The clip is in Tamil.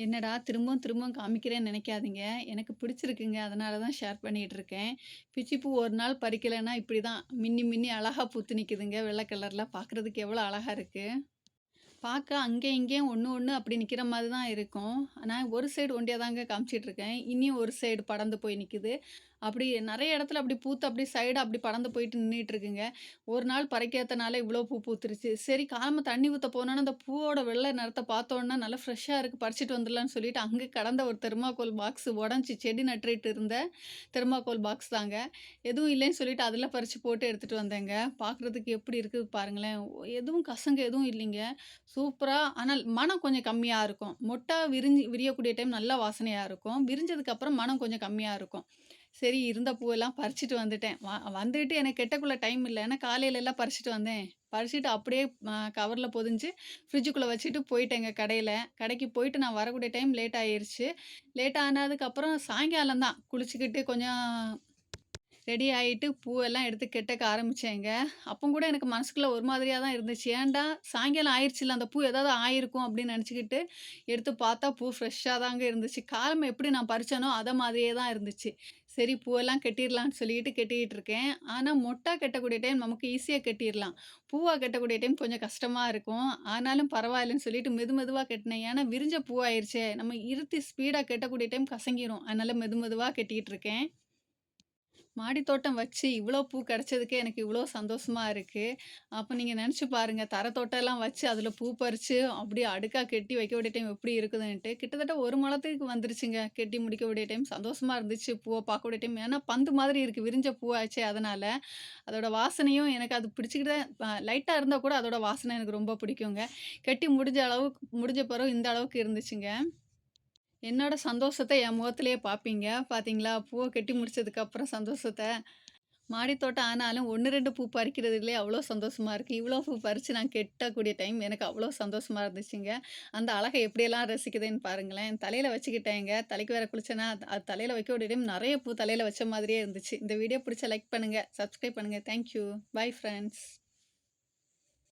என்னடா திரும்பவும் திரும்பவும் காமிக்கிறேன்னு நினைக்காதீங்க. எனக்கு பிடிச்சிருக்குங்க. அதனால தான் ஷேர் பண்ணிட்டு இருக்கேன். பிச்சிப்பூ ஒரு நாள் பறிக்கலன்னா இப்படிதான் மின்னி மின்னி அழகா பூத்து நிக்குதுங்க. வெள்ள கலர்ல பார்க்குறதுக்கு எவ்வளோ அழகா இருக்கு. பார்க்க அங்கே இங்கேயும் ஒண்ணு ஒண்ணு அப்படி நிக்கிற மாரி தான் இருக்கும். ஆனா ஒரு சைடு ஒண்டியா தாங்க காமிச்சிட்டுருக்கேன். இனியும் ஒரு சைடு படர்ந்து போய் நிக்குது. அப்படி நெறைய இடத்துல அப்படி பூத்து அப்படி சைடா அப்படி படர்ந்து போயிட்டு நின்னுட்டுருக்குங்க. ஒரு நாள் பறிக்காதனால இவ்வளோ பூ பூத்துருச்சு. சரி காலம தண்ணி ஊத்த போனோனே, அந்த பூவோட வெள்ள நிறத்த பார்த்தோன்னே நல்லா ஃப்ரெஷ்ஷா இருக்கு பறிச்சுட்டு வந்துடலான்னு சொல்லிட்டு, அங்க கடந்த ஒரு தெர்மாக்கோல் பாக்ஸ் உடைஞ்சு செடி நட்டுட்டு இருந்த தெர்மாக்கோல் பாக்ஸ் தாங்க. எதுவும் இல்லைன்னு சொல்லிட்டு அதில பறிச்சு போட்டு எடுத்துட்டு வந்தேங்க. பார்க்குறதுக்கு எப்படி இருக்குது பாருங்களேன். எதுவும் கசங்க எதுவும் இல்லைங்க. சூப்பரா ஆனால் மனம் கொஞ்சம் கம்மியா இருக்கும். மொட்டா விரியக்கூடிய டைம் நல்லா வாசனையா இருக்கும். விரிஞ்சதுக்கப்புறம் மனம் கொஞ்சம் கம்மியா இருக்கும். சரி இருந்த பூவெல்லாம் பறிச்சுட்டு வந்துட்டேன். வந்துட்டு எனக்கு கெட்டக்குள்ள டைம் இல்ல. ஏன்னா காலையிலலாம் பறிச்சுட்டு வந்தேன். பறிச்சுட்டு அப்படியே கவர்ல பொதிஞ்சு ஃப்ரிட்ஜுக்குள்ள வச்சுட்டு போயிட்டேங்க கடையில. கடைக்கு போயிட்டு நான் வரக்கூடிய டைம் லேட் ஆயிருச்சு. லேட் ஆனதுக்கப்புறம் சாயங்காலம் தான் குளிச்சுக்கிட்டு கொஞ்சம் ரெடி ஆயிட்டு பூவெல்லாம் எடுத்து கெட்டக்க ஆரம்பிச்சேங்க. அப்பவும் கூட எனக்கு மனசுக்குள்ள ஒரு மாதிரியா தான் இருந்துச்சு. ஏன்டா சாயங்காலம் ஆயிருச்சுல்ல, அந்த பூ ஏதாவது ஆயிருக்கும் அப்படின்னு நெனச்சுக்கிட்டு எடுத்து பார்த்தா பூ ஃப்ரெஷ்ஷா தாங்க இருந்துச்சு. காலைம எப்படி நான் பறிச்சேனோ அத மாதிரியே தான் இருந்துச்சு. சரி பூவெல்லாம் கட்டிர்லான்னு சொல்லிட்டு கட்டிக்கிட்டு இருக்கேன். ஆனா மொட்டா கட்டக்கூடிய டைம் நமக்கு ஈஸியா கட்டிர்லாம். பூவா கட்டக்கூடிய டைம் கொஞ்சம் கஷ்டமா இருக்கும். ஆனாலும் பரவாயில்லன்னு சொல்லிட்டு மெதுவா கட்டினேன். ஏன்னா விரிஞ்ச பூவாயிருச்சே, நம்ம இருத்தி ஸ்பீடா கட்டக்கூடிய டைம் கசங்கிரும். அதனால மெதுவா கட்டிக்கிட்டு இருக்கேன். மாடி தோட்டம் வச்சு இவ்வளோ பூ கிடைச்சதுக்கே எனக்கு இவ்வளோ சந்தோஷமா இருக்கு. அப்ப நீங்க நெனச்சு பாருங்க, தோட்டம்லாம் வச்சு அதில பூ பறிச்சு அப்படியே அடுக்கா கெட்டி வைக்க வேண்டிய டைம் எப்படி இருக்குதுன்ட்டு. கிட்டத்தட்ட 1 முழத்துக்கு வந்துருச்சுங்க. கெட்டி முடிக்க வேண்டிய டைம். சந்தோஷமா இருந்துச்சு பூவ பார்க்கக்கூடிய டைம். ஏன்னா பந்து மாதிரி இருக்கு. விரிஞ்ச பூவாச்சே அதனால. அதோட வாசனையும் எனக்கு அது பிடிச்சுக்கிட்டு லைட்டா இருந்தா கூட அதோட வாசனை எனக்கு ரொம்ப பிடிக்குங்க. கெட்டி முடிஞ்ச பிறகு இந்த அளவுக்கு இருந்துச்சுங்க. என்னோட சந்தோஷத்த என் முகத்திலேயே பார்ப்பீங்க. பார்த்தீங்களா? பூவ கட்டி முடிச்சதுக்கப்புறம் சந்தோஷத்த. மாடி தோட்டம் ஆனாலும் 1, 2 பூ பறிக்கிறதுலயே அவ்வளோ சந்தோஷமா இருக்கு. இவ்வளோ பூ பறிச்சு நான் கெட்டக்கூடிய டைம் எனக்கு அவ்வளோ சந்தோஷமா இருந்துச்சுங்க. அந்த அழக எப்படியெல்லாம் ரசிக்குதுன்னு பாருங்களேன். தலையில வச்சுக்கிட்டேங்க. தலைக்கு வேற குளிச்சேனா, அது தலையில வைக்கக்கூடிய டைம் நெறைய பூ தலையில வச்ச மாதிரியே இருந்துச்சு. இந்த வீடியோ பிடிச்சா லைக் பண்ணுங்க, சப்ஸ்கிரைப் பண்ணுங்க. Thank you. Bye friends.